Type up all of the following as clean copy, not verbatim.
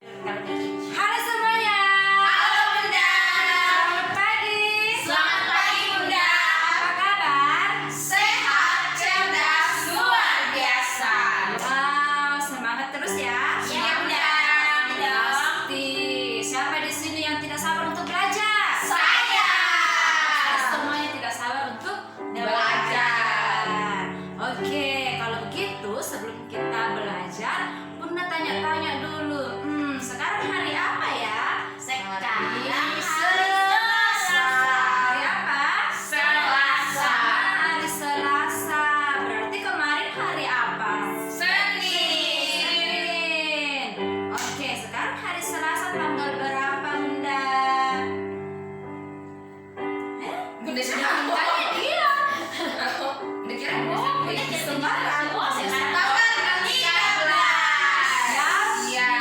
Halo semuanya. Halo Bunda. Selamat pagi. Selamat pagi Bunda. Apa kabar? Sehat, cerdas, luar biasa. Wow, semangat terus ya. Iya Bunda. Pasti. Siapa di sini yang tidak sabar untuk belajar? Saya. Semuanya tidak sabar untuk Belajar. Oke, kalau begitu sebelum kita belajar, Bunda tanya-tanya dulu. Sekarang hari apa ya? Sekarang Hari Selasa. Hari apa? Selasa. Hari Selasa. Berarti kemarin hari apa? Senin. Senin. Oke, sekarang hari Selasa tanggal berapa, Bunda? Bunda siapa? Tanya dia. Bunda kira Bunda sembarang. Tanggal 13. Iya.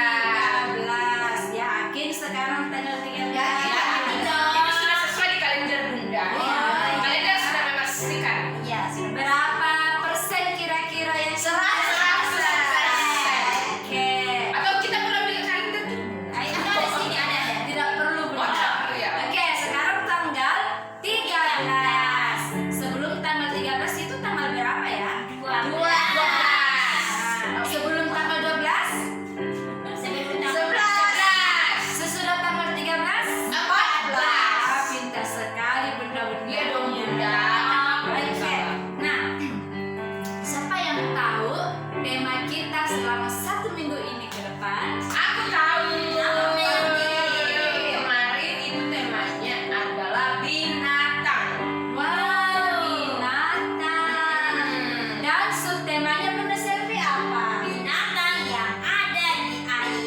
13. Yakin sekarang tanggal 13? Yakin dong. Itu sudah sesuai di kalender Bunda. Iya. Kalender sudah memastikan. Iya, berapa persen kira-kira yang 100%. Oke. Atau kita perlu ambil kalender tuh. Ayo, ada di sini ada. Tidak perlu, Oh, Bunda. tidak perlu ya. Oke, sekarang tanggal 13. Sebelum tanggal 13 itu tanggal berapa ya? 12. Sebelum tanggal 12? 11. Sesudah tanggal 13? 14. Pintar sekali Bunda-bunda. Iya dong, Bunda. Oke. Nah, siapa yang tahu tema kita selama 1 minggu ini ke depan? Aku tahu. Apa, Meli? Kemarin itu temanya adalah binatang. Wow, binatang. Dan subtemanya Bunda Selvi apa? Binatang yang ada di air.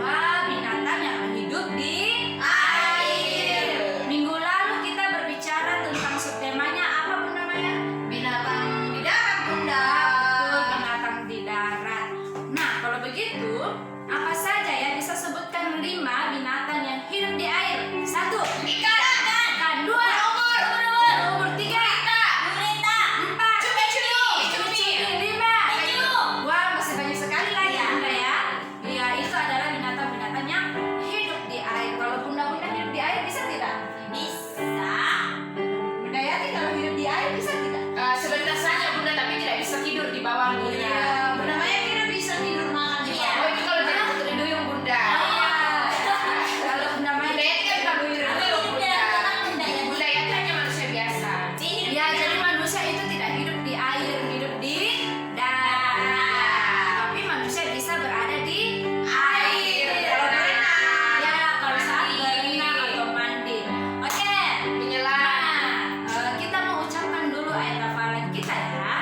Wah, binatang yang hidup di Air. Minggu lalu kita berbicara tentang subtemanya apa Bunda Maya? Binatang di darat, Bunda. Betul, binatang di darat. Nah, kalau begitu, apa saja ya bisa sebutkan 5 binatang yang hidup di air? 1. Ikan. 2. Ubur. 3. Gurita. 4. Cumi-cumi. 5. Penyu. Wah, masih banyak sekali lagi Iya. Bunda ya. Iya, itu adalah binatang-binatang yang hidup di air. Kalau Bunda-bunda hidup di air bisa tidak? Bisa. Bunda Yati kalau hidup di air bisa tidak? Sebentar saja Bunda, tapi tidak bisa tidur di bawah Bunda. Iya, Bunda Maya kira bisa tidur malam di Iya. bawah. Oh, itu kalau jadi putri duyung Bunda. Kalau Bunda Maya Bunda Yati kan bukan putri duyung Bunda. Bunda Yati hanya manusia biasa. ya, jadi manusia itu tidak hidup di air, hidup di darat. Tapi manusia bisa berada di Air. Kalau Berenang. ya, kalau saat Mandi. berenang atau mandi. Oke. Menyelam. Kita mau ucapkan dulu ayat hafalan kita ya.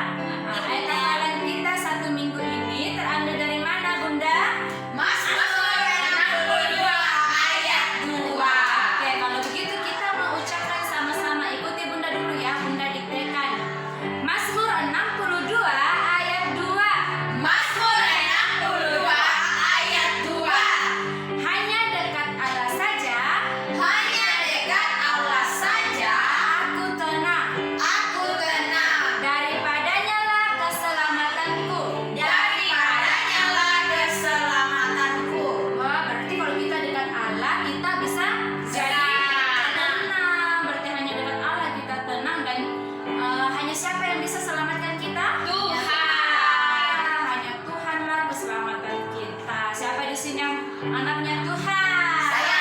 Ayat hafalan kita 1 minggu ini terambil dari mana, Bunda? Mazmur 62 ayat 2. Oke, kalau begitu kita mau ucapkan sama-sama. Ikuti Bunda dulu ya, Bunda diktekan. Mazmur 62 ayat 2. Mazmur 62 ayat 2. Hanya dekat Allah saja Hanya dekat Allah saja aku tenang. aku tenang. Daripadanya lah keselamatanku. Daripadanya lah keselamatanku. Wah, berarti kalau kita dekat Allah, kita bisa jadi tenang. Berarti hanya dekat Allah kita tenang dan hanya siapa yang bisa selamatkan kita? Tuhan. Hanya Tuhanlah keselamatan kita. Siapa di sini yang anaknya Tuhan? Saya.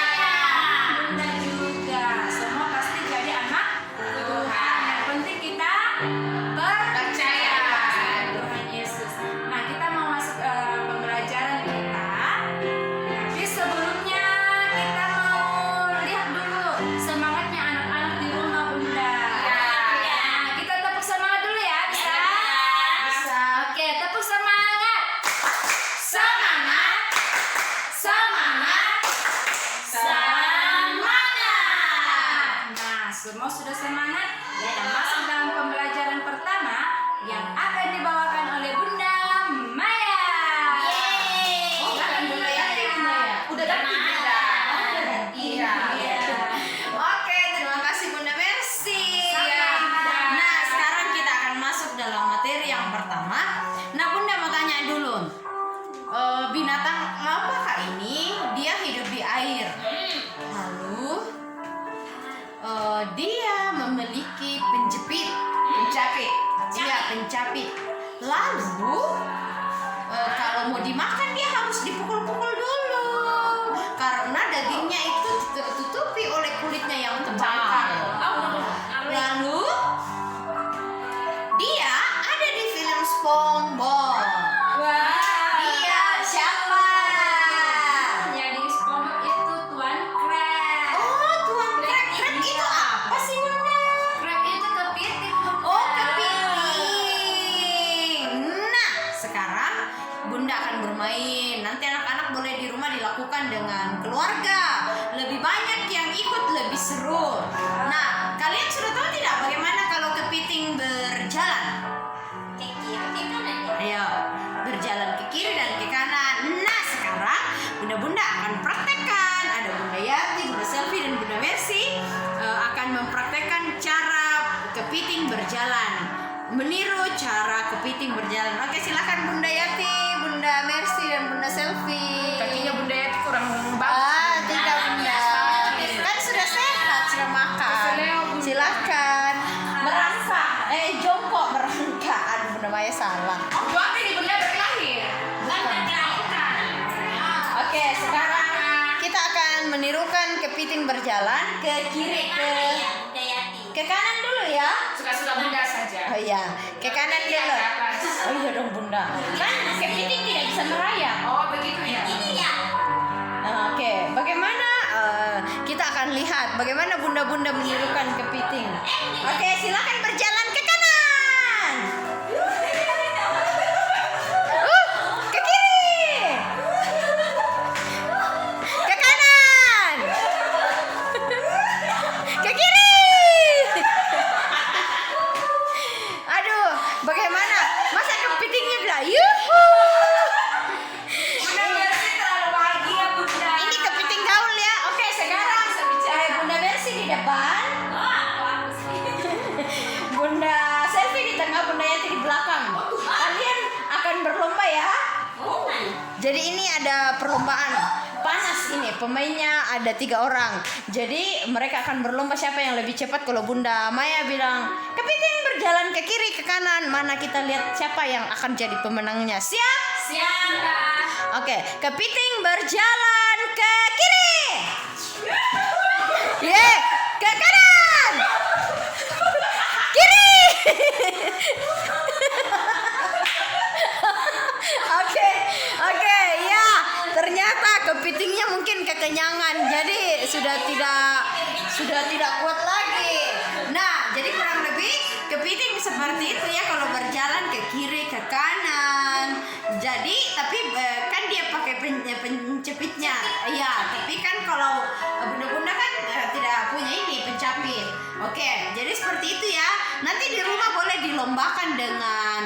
Bunda juga. Semua pasti jadi anak Tuhan. Yang penting kita Percaya. Tuhan Yesus. Nah, kita mau masuk pembelajaran kita. Tapi sebelumnya kita mau lihat dulu semangatnya anak-anak di rumah Bunda. Ya. Nah, kita tepuk semangat dulu ya, bisa? Bisa. Oke, tepuk semangat. Semangat. Semangat. Semangat. Nah, semua sudah semangat. Kita masuk dalam pembelajaran pertama yang akan dibawakan oleh Bunda Maya. Yeay. Oh, bukan Bunda Yati, Bunda ya? Udah ganti Bunda. Oh, udah ganti. Iya. Iya. Oke, terima kasih Bunda Mercy. Sama. Nah, sekarang kita akan masuk dalam materi yang pertama. Nah, Bunda mau tanya dulu. binatang apakah ini? Dia hidup di air. Lalu dia memiliki pencapit. Iya, pencapit. Lalu kalau mau dimakan dia harus dipukul-pukul dulu karena dagingnya itu tertutupi oleh kulitnya yang tebal. Lalu dia ada di film SpongeBob. Dia siapa? Jadi SpongeBob itu Tuan Crab. Oh, Tuan Crab. Crab itu apa sih, Bunda? Crab itu kepiting. Oh, kepiting. Nah, sekarang Bunda akan bermain. Nanti anak-anak boleh di rumah dilakukan dengan keluarga. Lebih banyak yang ikut, lebih seru. Nah, kalian sudah tahu tidak bagaimana kalau kepiting berjalan? Ayo, berjalan ke kiri dan ke kanan. Nah, sekarang Bunda-bunda akan praktekkan. Ada Bunda Yati, Bunda Selfie, dan Bunda Mercy akan mempraktekkan cara kepiting berjalan. Meniru cara kepiting berjalan. Oke, silakan Bunda Yati, Bunda Mercy, dan Bunda Selfie. Kakinya Bunda Yati kurang bagus. Tidak Bunda. Kan sudah sehat, sudah makan. Silakan. Merangkak. Jongkok merangkak. Aduh, Bunda Maya salah. Berarti di Bunda berkelahi. Oke, sekarang kita akan menirukan kepiting berjalan ke kiri ke kanan dulu ya. Suka-suka Bunda saja. Oh iya, ke kanan Ke dulu. atas. Oh iya dong Bunda. Kan kepiting tidak bisa merayap. Oh, begitu ya. Oke, bagaimana kita akan lihat bagaimana bunda-bunda menirukan kepiting. Oke, silakan berjalan ke kanan. Ke kiri. Ke kanan. Ke kiri. Aduh, bagaimana? Masa kepitingnya bilang yuhu. Bunda Mercy terlalu bahagia, Bunda. Ini kepiting gaul ya. Oke, sekarang Bunda Mercy di depan, Bunda Selfie di tengah, Bunda Yati di belakang. Kalian akan berlomba ya. Jadi ini ada perlombaan panas ini. Pemainnya ada 3 orang. Jadi mereka akan berlomba siapa yang lebih cepat. Kalau Bunda Maya bilang kepiting berjalan ke kiri ke kanan, mana kita lihat siapa yang akan jadi pemenangnya. Siap? Oke, kepiting berjalan ke kiri. Ke kanan. Kiri. Oke, ya. Ternyata kepitingnya mungkin kekenyangan. Jadi sudah tidak kuat lagi. Nah, jadi kurang lebih kepiting seperti itu ya kalau berjalan ke kiri ke kanan. Jadi tapi kan dia pakai pencepitnya. Iya, tapi kan kalau bunda-bunda kan tidak punya ini pencapit. Oke, jadi seperti itu ya. Nanti di rumah boleh dilombakan dengan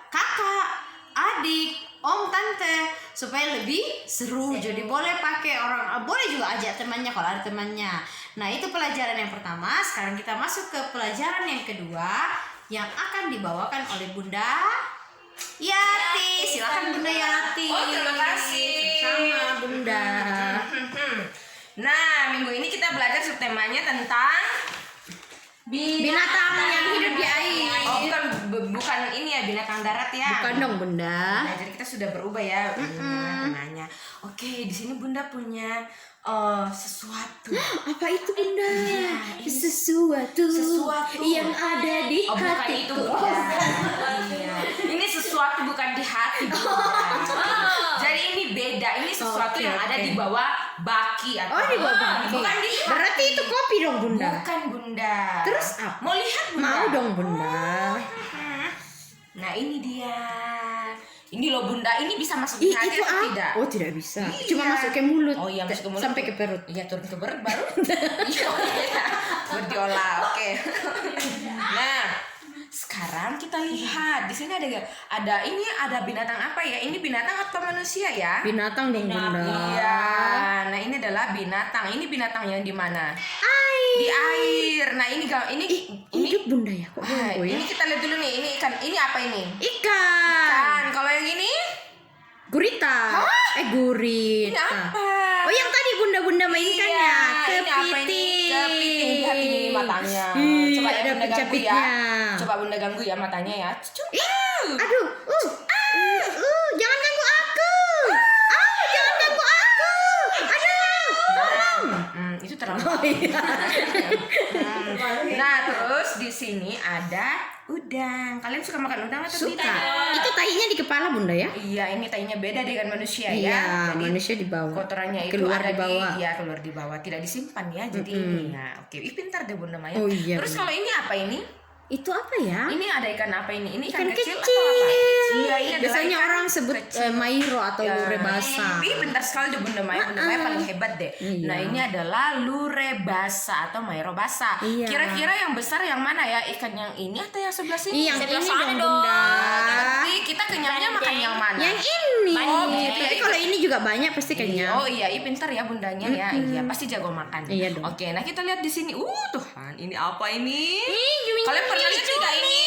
kakak, adik, om, tante supaya lebih seru. Jadi boleh pakai boleh juga ajak temannya kalau ada temannya. Nah, itu pelajaran yang pertama. Sekarang kita masuk ke pelajaran yang kedua yang akan dibawakan oleh Bunda Yati. Silakan Bunda Yati. Oh, terima kasih. Sama Bunda. Nah, minggu ini kita belajar subtemanya tentang Binatang yang hidup di air. Oh, bukan ini ya, binatang darat ya. Bukan dong Bunda. Nah, jadi kita sudah berubah ya temanya. Oke, di sini Bunda punya sesuatu. Apa itu Bunda? ini Sesuatu yang ada di Oh, bukan hatiku. itu, Bunda. Iya. Ini sesuatu bukan di hati, Bunda. Jadi ini beda. Ini sesuatu Oke, yang ada oke. di bawah baki atau Oh, di bawah baki. Bukan di hati. Berarti itu kopi dong Bunda. Bukan, Bunda. Terus apa? Mau lihat, Bunda? Mau dong Bunda. Nah, ini dia. Ini loh Bunda, ini bisa masuk di hati Itu atau apa? tidak? Oh, tidak bisa. Iya. Cuma masuk ke mulut. Oh iya, masuk ke mulut. Sampai ke perut. Iya, turun ke perut baru. Iya, baru diolah. Oke. Nah, sekarang kita lihat. Di sini ada binatang apa ya? Ini binatang atau manusia ya? Binatang dong Bunda. Iya. Nah, ini adalah binatang. Ini binatang yang di mana? Air. Di air. Nah, ini Hidup Bunda ya. Kok Ah, bongko ya? ini kita lihat dulu nih. Ini ikan. Ini apa ini? Ikan. Ikan. Kalau yang ini? Gurita. Gurita. Ini apa? Oh, yang tadi bunda-bunda mainkan Iya, ya. ini apa ini? Kepiting. Lihat ini matanya. Ih, Coba ya ada bunda ganggu ya. pencapitnya. Coba bunda ganggu ya matanya ya. Cucuk. Aduh, jangan ganggu aku. Jangan ganggu aku. Aduh, tolong. Itu terlalu. Oh iya. Nah, terus di sini ada udang. Kalian suka makan udang atau Suka. tidak? Itu tahinya di kepala bunda ya? Iya, ini tainya beda dengan manusia Iya, ya. Jadi manusia di bawah. kotorannya itu Keluar ada di bawah. Iya, keluar di bawah, tidak disimpan ya. Jadi ini ya. Oke, ih pintar deh Bunda Maya. Oh, iya, Terus benar. kalau ini apa ini? Itu apa ya? Ini ada ikan apa ini? Ini Ikan kecil, kecil. atau apa? Iya, ini adalah Biasanya ikan orang sebut kecil. mairo atau Ya. lure basah. Ih, pintar sekali deh Bunda Maya. Bunda Maya paling hebat deh. Iya. Nah, ini adalah lure basah atau mairo basah. Iya. Kira-kira yang besar yang mana ya? Ikan yang ini atau yang sebelah sini? Yang Sebelah ini sana dong dong. bunda. Tapi kita kenyangnya makan yang mana? Yang ini. Oh, begitu. Tapi kalau ini juga banyak pasti kenyang. Oh iya, pintar ya bundanya ya. Iya, pasti jago makan. Iya dong. Oke, nah kita lihat di sini. Tuhan, ini apa ini? cumi-cumi, Kalian pernah lihat tidak ini?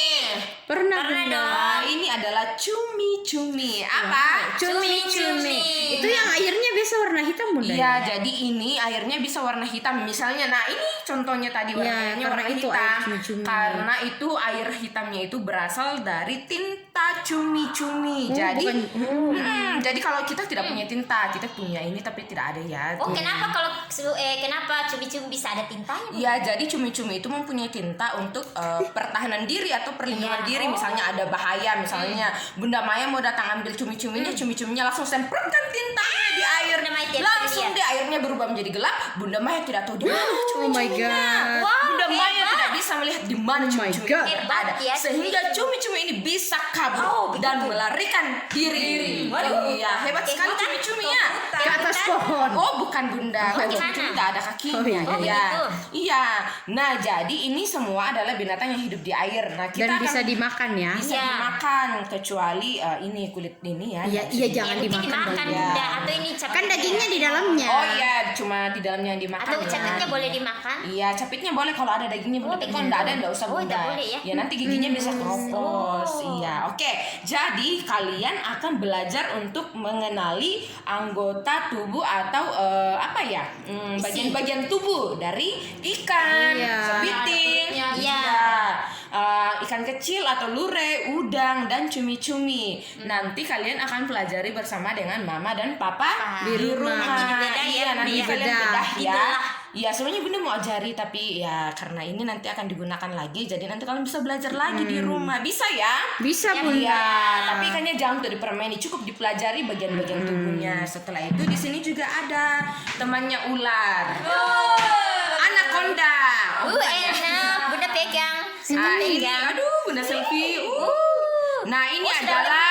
Pernah Pernah bunda. dong. Ah, ini adalah cumi-cumi. Apa? Cumi-cumi. Itu yang airnya biasa warna hitam bunda. Iya, jadi ini airnya bisa warna hitam. Misalnya, nah ini contohnya tadi warnanya karena warna itu hitam. air cumi-cumi. Karena itu air hitamnya itu berasal dari tinta cumi-cumi. Oh, Jadi, bukan- jadi kalau kita tidak punya tinta, kita punya ini tapi tidak ada ya. Oh, kenapa kalau kenapa cumi-cumi bisa ada tintanya? Bu? Ya, jadi cumi-cumi itu mempunyai tinta untuk pertahanan diri atau perlindungan Iya. diri. Misalnya ada bahaya, misalnya Bunda Maya mau datang ambil cumi-cuminya, cumi-cuminya langsung semprotkan tintanya di air. Bunda Maya tidak Langsung lihat. deh airnya berubah menjadi gelap. Bunda Maya tidak tahu di mana Oh my cumi-cuminya. God. Wow, Bunda Maya hebat. tidak bisa melihat di mana Oh my cumi-cumi God. itu Hebat ada. ya, Sehingga cumi-cumi ini bisa kabur dan melarikan diri. Iya, hebat Oke, sekali hutan. cumi-cuminya. Ke atas pohon. Oh, bukan Bunda. Kan gimana? cumi-cumi tidak ada kakinya. Oh, iya. Oh, begitu. Iya. Nah, jadi ini semua adalah binatang yang hidup di air. Nah, kita Dan akan bisa dimakan ya. bisa Iya. dimakan kecuali ini kulit ini ya. Iya, iya jangan Ya, mungkin dimakan dimakan dong. ya. bunda atau ini capitnya. Kan dagingnya di dalamnya. Oh iya, cuma di dalamnya yang dimakan. Atau ya. capitnya boleh dimakan? Iya, capitnya boleh kalau ada dagingnya. Oh, Bunda. Kalau begitu. nggak ada nggak usah Oh, Bunda. nggak boleh ya? Ya nanti giginya bisa keropos. Oh. Iya, oke. Jadi kalian akan belajar untuk mengenali anggota tubuh atau apa ya? Bagian-bagian tubuh dari ikan, Iya. kepiting, Iya. iya. Ikan kecil atau lure, udang dan cumi-cumi. Nanti kalian akan pelajari bersama dengan mama dan papa Di rumah. Nanti dibedah ya, Iya, nanti Bunda. kalian Dibedah. bedah ya. Dibelah. Iya, sebenarnya Bunda mau ajari tapi ya karena ini nanti akan digunakan lagi, jadi nanti kalian bisa belajar lagi di rumah. Bisa ya? Bisa Ya, bunda. Iya, tapi ikannya jangan untuk dipermaini, cukup dipelajari bagian-bagian tubuhnya. Setelah itu di sini juga ada temannya ular. Anaconda. Oh, bukan ya? Enak, bunda pegang. Ah, ini, pegang. aduh, Bunda selfie. Nah, ini Sudah adalah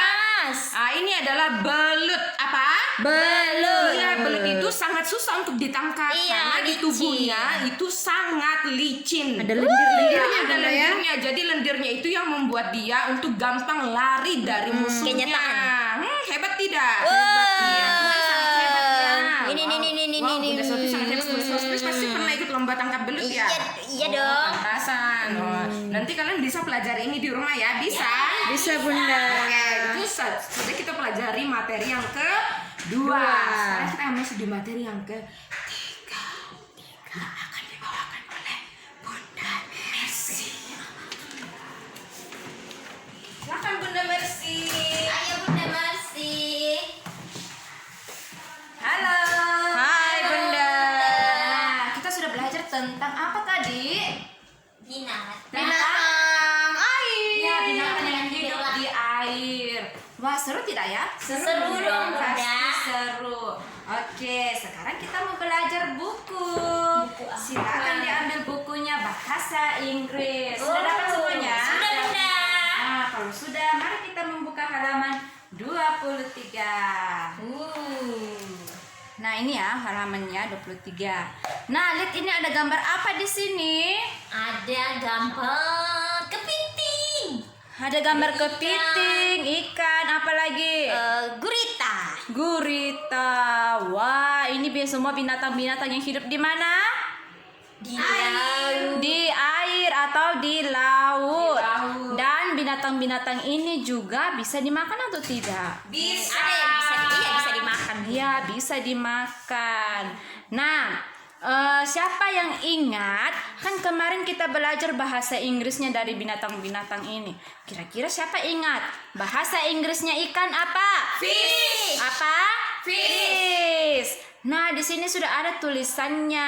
lepas. ini adalah belut. Apa? Belut. Iya, belut itu sangat susah untuk ditangkap Iya, karena di licin. tubuhnya itu sangat licin. Ada lendir-lendirnya Iya, ada bunda ya. lendirnya. Jadi lendirnya itu yang membuat dia untuk gampang lari dari musuhnya. Kenyataan. Hebat tidak? Wah. Iya, Bunda sangat hebat ya. Ini, Wow. ini, Wow, ini. Bunda Sophie sangat hebat. Bunda Sophie pasti pernah ikut lomba tangkap belut ya? Iya dong. Pantasan. Oh, nanti kalian bisa pelajari ini di rumah ya, bisa? Bisa bunda. Oke, itu sudah kita pelajari materi yang kedua. Sekarang kita masih di materi yang ketiga. Akan dibawakan oleh Bunda Mercy. Silakan Bunda Mercy. Ayo bunda Mercy. Halo. Hai bunda. Nah, Kita sudah belajar tentang apa tadi? binatang. Binatang air. Ya, binatang yang hidup di air. Wah, seru tidak ya? Seru dong, Bunda. Pasti seru. Oke, sekarang kita mau belajar buku. Silakan diambil bukunya bahasa Inggris. Sudah dapat semuanya? Sudah bunda. Nah, kalau sudah, mari kita membuka halaman 23. Nah, ini ya halamannya 23. Nah, lihat ini ada gambar apa di sini? Ada gambar kepiting. Ada gambar kepiting, ikan, apa lagi? Gurita. Gurita. Wah, ini semua binatang-binatang yang hidup di mana? Di laut. Di air atau di laut. Di laut. Dan binatang-binatang ini juga bisa dimakan atau tidak? Ada yang bisa Iya, bisa dimakan. Ya, bisa dimakan. Nah, siapa yang ingat? Kan kemarin kita belajar bahasa Inggrisnya dari binatang-binatang ini. Kira-kira siapa ingat? Bahasa Inggrisnya ikan apa? Fish. Apa? Fish. Nah, di sini sudah ada tulisannya.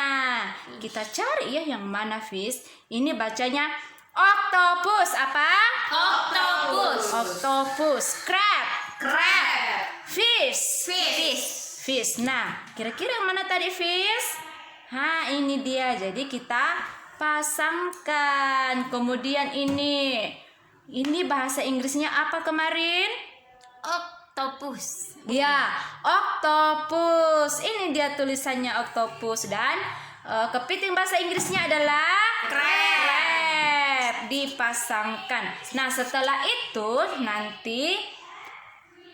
Kita cari ya yang mana fish. Ini bacanya octopus. Apa? Octopus. Octopus. Crab. Crab. Fish. Fish. Fish. Nah, kira-kira yang mana tadi fish? Ini dia. Jadi kita pasangkan. Kemudian ini bahasa Inggrisnya apa kemarin? Octopus. Ya, octopus. Ini dia tulisannya octopus dan kepiting bahasa Inggrisnya adalah crab. Dipasangkan. Nah, setelah itu nanti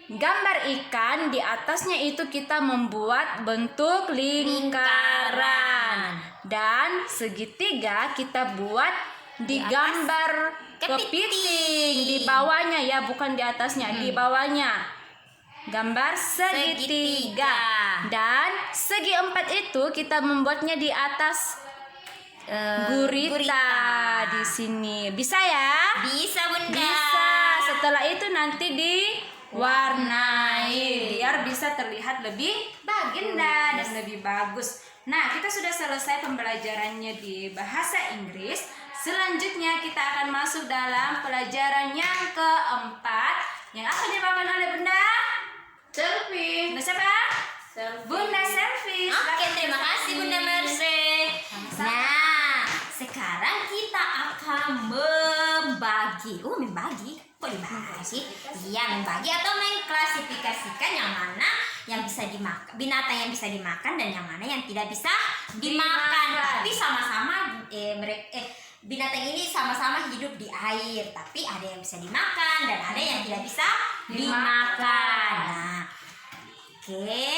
gambar ikan di atasnya itu kita membuat bentuk lingkaran dan segitiga kita buat di gambar kepiting di bawahnya ya, bukan di atasnya, di bawahnya gambar segitiga dan segi empat itu kita membuatnya di atas gurita di sini. Bisa ya? Bisa, Bunda. Bisa. Setelah itu nanti diwarnai biar bisa terlihat lebih indah dan lebih bagus. Nah, kita sudah selesai pembelajarannya di bahasa Inggris. Selanjutnya kita akan masuk dalam pelajaran yang keempat yang akan dimakan oleh Bunda Selfie. Bunda siapa? Bunda Selfie. Oke, terima kasih Bunda Mercy. Nah, sekarang kita akan membagi. Membagi? Kok dibagi? Iya, membagi atau mengklasifikasikan yang mana yang bisa dimakan, binatang yang bisa dimakan dan yang mana yang tidak bisa dimakan. Tapi sama-sama binatang ini sama-sama hidup di air, tapi ada yang bisa dimakan dan ada yang tidak bisa dimakan. Nah, oke.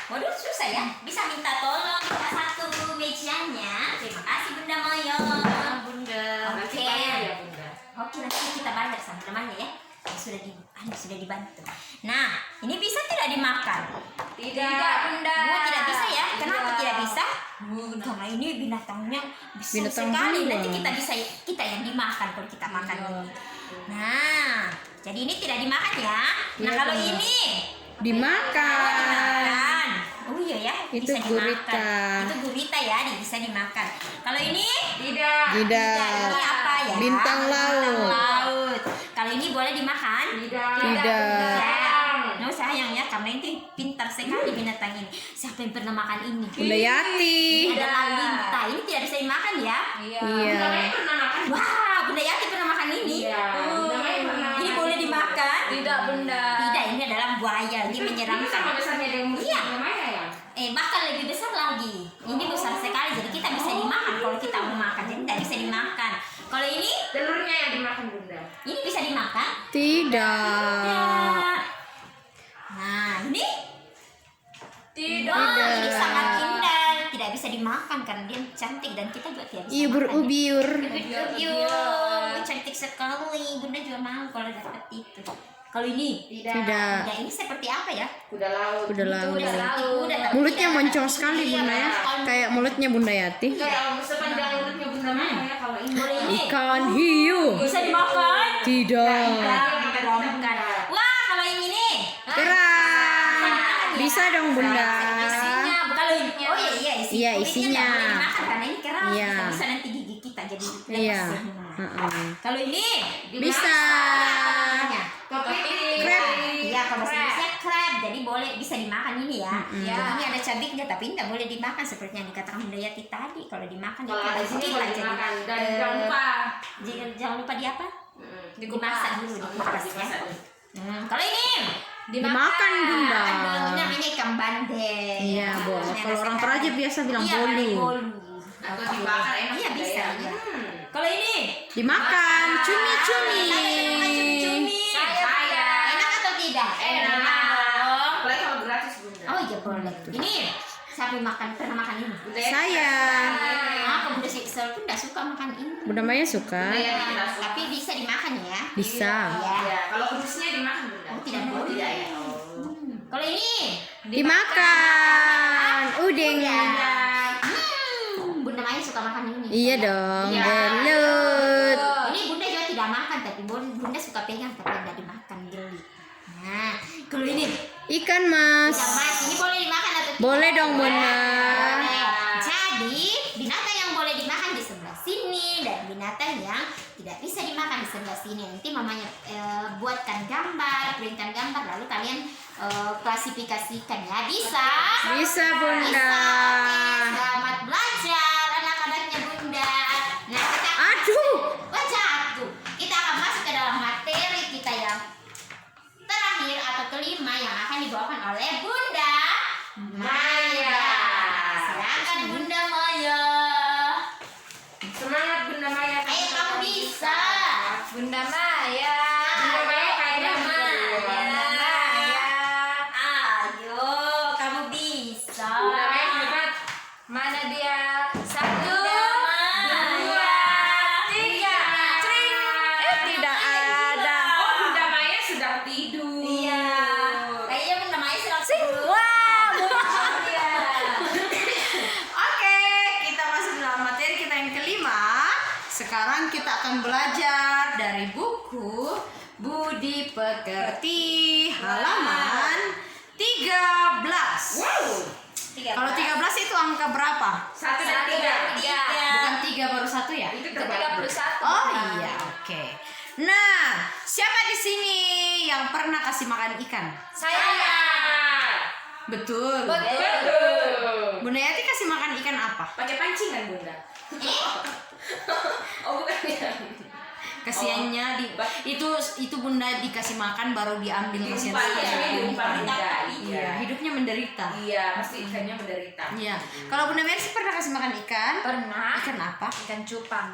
Waduh, susah ya. Bisa minta tolong kita satu mejanya. Terima kasih Bunda Moyo. Bunda. Oke. Nanti bayar ya, Bunda. Oke, nanti kita bayar sama temannya ya. Sudah dibantu. Nah, ini bisa tidak dimakan? Tidak, Bunda. Tidak bisa ya. Kenapa tidak bisa? Karena ini binatangnya besar Binatang sekali. buas. Nanti kita yang dimakan kalau kita makan ini. Nah, jadi ini tidak dimakan ya. Nah, kalau ini Dimakan. Oh iya ya, Itu bisa gurita. dimakan. Itu gurita ya, bisa dimakan. Kalau ini Tidak. Tidak. ini apa ya? Bintang laut. laut. Kalau ini boleh dimakan? Tidak. No, sayang ya, karena ini pintar sekali binatang ini. Siapa yang pernah makan ini? Bunda Yati. Ini adalah lintah. Ini tidak bisa dimakan ya? Iya. Iya. Wah, Bunda Yati pernah makan ini? Iya. Ini boleh dimakan? Tidak, Bunda. Tidak, ini adalah buaya. Ini menyeramkan. besarnya dengan Iya. namanya ya? Bahkan lebih besar lagi. Ini besar sekali, jadi kita bisa dimakan kalau kita mau makan. Jadi tidak bisa dimakan. Kalau ini Telurnya yang dimakan, Bunda. ini bisa dimakan? Tidak. Ya. Nah, ini Tidak. oh, ini sangat indah. Tidak bisa dimakan karena dia cantik dan kita juga tidak bisa Ubur makan. ubiur. Yuk, cantik sekali. Bunda juga mau kalau dapat itu. Kalau ini Tidak. ya ini seperti apa ya? Kuda laut. Kuda laut. Kuda seperti kuda, tapi Mulutnya tidak- moncong sekali Iya, Bunda ya. makan. Kayak mulutnya Bunda Yati. Kayak sepanjang mulutnya Bunda mana ya kalau ini? Kalau ini Ikan hiu. bisa dimakan? Tidak. Bukan. Wah, kalau yang ini Kerang. Bisa dong Bunda. isinya kalau ini oh iya isinya. Iya, Kulitnya isinya. nggak boleh dimakan karena ini keras. Iya. Bisa nanti gigi kita jadi lepas Iya. ya. Heeh. Kalau ini Bisa. namanya? Kepiting. Crab. Iya, kalau bahasa Inggrisnya crab. Jadi boleh bisa dimakan ini ya. Iya. Jadi ini ada cabiknya tapi tidak boleh dimakan seperti yang dikatakan Bunda Yati tadi. Kalau dimakan Kalau kita di sini kecil boleh aja. dimakan dan jangan lupa Jangan lupa di apa? Dimasak dulu, dikupas ya. Dimasak dulu. Kalau ini Dimakan Bunda. aduh, ini namanya ikan bandeng. Iya, Nah, boleh. enak Kalau orang sekali. Toraja biasa bilang Iya, bolu. bolu. Atau dibakar enak Iya juga bisa. ya. Iya. Kalau ini Dimakan. Cumi-cumi. cumi. Saya. Enak atau tidak? Enak. dong. Apalagi kalau gratis, Bunda. Oh iya boleh. Ini siapa yang pernah makan ini? Bunda ya? Saya. Aku Bunda Sisel pun tidak suka makan ini. Bunda Maya suka. Bunda ya, tidak suka. Tapi bisa dimakan ya. Bisa. Iya. Iya. Kalau kudusnya dimakan, Bunda. Oh, tidak Oh, boleh. tidak ya. Kalau Dimakan. Udeng. Bunda Maya suka makan ini. Iya dong, Iya. gelut. Ini Bunda juga tidak makan, tapi Bunda suka pegang tapi tidak dimakan, geli. Nah, kalau ini Ikan mas. tidak mas, ini boleh dimakan atau tidak? Boleh dong Bunda. Boleh. Jadi binatang yang boleh dimakan di sebelah sini dan binatang yang tidak bisa dimakan di sebelah sini. Nanti mamanya buatkan gambar, printkan gambar, lalu kalian klasifikasikan ya. Bisa? Bisa Bunda. Oke, selamat belajar anak-anaknya Bunda. Nah, kita Aduh. jatuh. Kita akan masuk ke dalam materi kita yang terakhir atau kelima yang akan dibawakan oleh Bunda Maya. Silakan Bunda Maya. Semangat Bunda Maya. Ayo kamu bisa. Bunda Maya. Bunda Maya kayaknya Bunda Maya. Ayo, kamu bisa. Bunda Maya hebat. Mana dia? 1, Bunda Maya. 2, 3. Cring. Tidak ada. Oh, Bunda Maya sedang tidur. Iya. Kayaknya Bunda Maya sedang tidur. Wah. Iya. Oke, kita masuk dalam materi kita yang kelima. Sekarang kita akan belajar dari buku Budi Pekerti halaman 13. Kalau 13 itu angka berapa? 1 dan 3. Bukan 3 baru 1 ya? Itu Itu terbalik. 31. Oh iya, oke. Nah, siapa di sini yang pernah kasih makan ikan? Saya. Betul. Betul. Bunda Yati kasih makan ikan apa? Pakai pancingan Bunda. Oh bukan ya. Kasiannya itu Bunda dikasih makan baru diambil kasihan Diumpan ya, sekali. diumpan Bunda. Iya, hidupnya menderita. Iya, pasti ikannya menderita. Iya. Kalau Bunda Mercy pernah kasih makan ikan? Pernah. Ikan apa? Ikan cupang.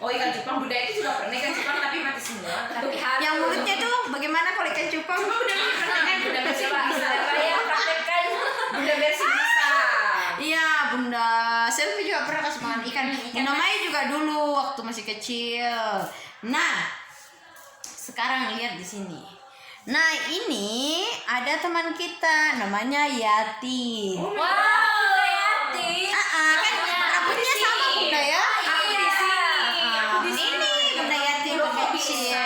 Oh ikan cupang Bunda itu juga pernah ikan cupang tapi mati semua. Tapi harus. Yang mulutnya tuh bagaimana kalau ikan cupang? Coba Bunda Mercy pernah kan? Bunda Mercy Coba bisa. saya praktekkan. Bunda Mercy bisa. Iya, Bunda Selvi juga pernah kasih makan ikan. Bunda Maya juga dulu waktu masih kecil. Nah, sekarang lihat di sini. Nah, ini ada teman kita namanya Yati. Wow, Yati. Kan rambutnya sama Bunda ya? Aku di sini. Aku di sini. Ini Bunda Yati Loh, kok kecil. bisa?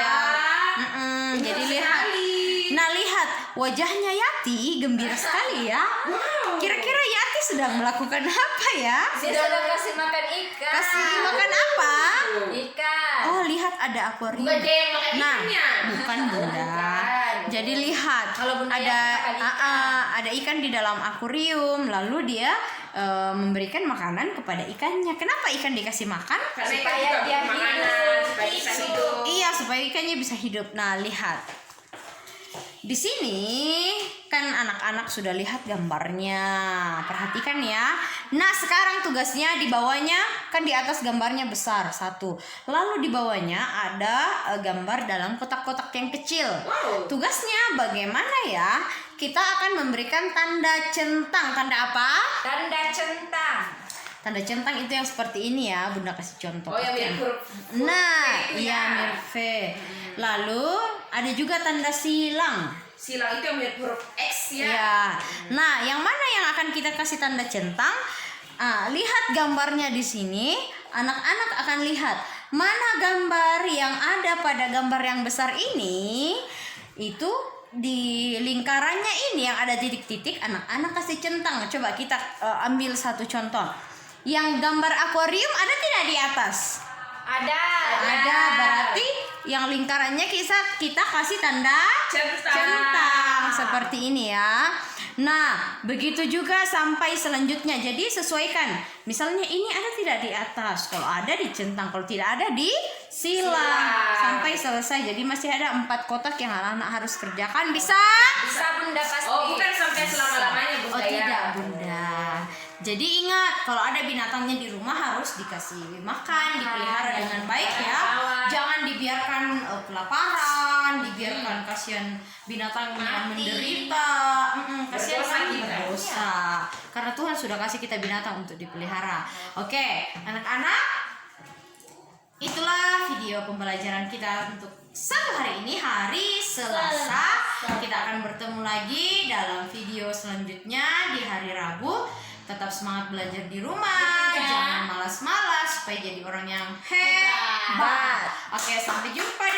Jadi lihat. Nah, lihat wajahnya Yati gembira sekali ya. Kira-kira Yati sedang melakukan apa ya? Dia sudah kasih makan ikan. Kasih makan apa? Ikan. Oh, lihat ada akuarium. Bukan dia yang makan Nah, ikannya. bukan Bunda. Bukan. Jadi lihat, Kalau Bunda ada yang makan ikan. ada ikan di dalam akuarium, lalu dia memberikan makanan kepada ikannya. Kenapa ikan dikasih makan? Karena ikan Supaya juga dia butuh makanan, hidup. supaya bisa hidup. Iya, supaya ikannya bisa hidup. Nah, lihat. Di sini kan anak-anak sudah lihat gambarnya. Perhatikan ya. Nah, sekarang tugasnya di bawahnya kan di atas gambarnya besar satu. Lalu di bawahnya ada gambar dalam kotak-kotak yang kecil. Wow. Tugasnya bagaimana ya? Kita akan memberikan tanda centang. Tanda apa? Tanda centang. Tanda centang itu yang seperti ini ya. Bunda kasih contoh. Oh yang mirip huruf. Nah, V itu iya ya. mirip V. Lalu ada juga tanda silang. Silang itu yang mirip huruf X ya. Ya. Nah, yang mana yang akan kita kasih tanda centang? Lihat gambarnya di sini. Anak-anak akan lihat mana gambar yang ada pada gambar yang besar ini. Itu di lingkarannya ini yang ada titik-titik. Anak-anak kasih centang. Coba kita ambil satu contoh. Yang gambar akuarium ada tidak di atas? Ada. Ada, berarti yang lingkarannya kita kasih tanda centang seperti ini ya. Nah, begitu juga sampai selanjutnya. Jadi sesuaikan. Misalnya ini ada tidak di atas? Kalau ada dicentang, kalau tidak ada di silang. Sampai selesai. Jadi masih ada 4 kotak yang anak-anak harus kerjakan. Bisa? Bisa Bunda pasti. Oh bukan sampai selama-lamanya Bunda Oh ya. tidak Bunda. Jadi ingat kalau ada binatangnya di rumah harus dikasih makan, dipelihara dengan baik ya. Jangan dibiarkan kelaparan, dibiarkan kasihan binatangnya menderita. Kasihan Berdosa kan kita. berdosa. Karena Tuhan sudah kasih kita binatang untuk dipelihara. Oke, anak-anak, itulah video pembelajaran kita untuk satu hari ini, hari Selasa. Kita kita akan bertemu lagi dalam video selanjutnya di hari Rabu. Tetap semangat belajar di rumah, jangan malas-malas supaya jadi orang yang hebat. Oke, sampai jumpa